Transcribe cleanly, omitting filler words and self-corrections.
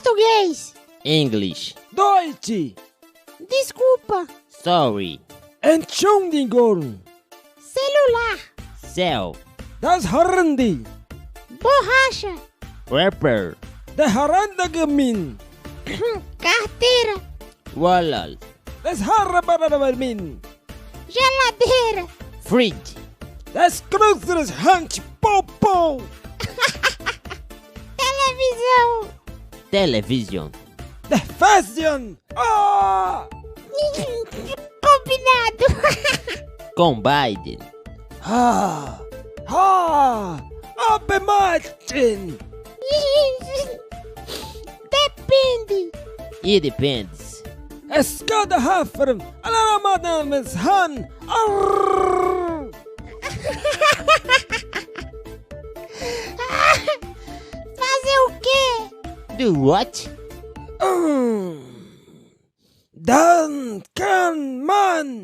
Português. English. Deutsch. Desculpa. Sorry. Entschuldigung. Celular. Cell. Das Handy. Borracha. Rapper. Der Harandagemin. Carteira. Wallet. Das Harabarabaramin. Geladeira. Fridge. Das Cruzeres Hand Popo. Televisão. Television. Der Fashion. Ah! Combinado. Combined. Ha! Ha! Abemachten. Depende. It depends. Es cada Haferm. Alarmadames Han. Arrrr. Fazer o quê? Do what? Dann kann man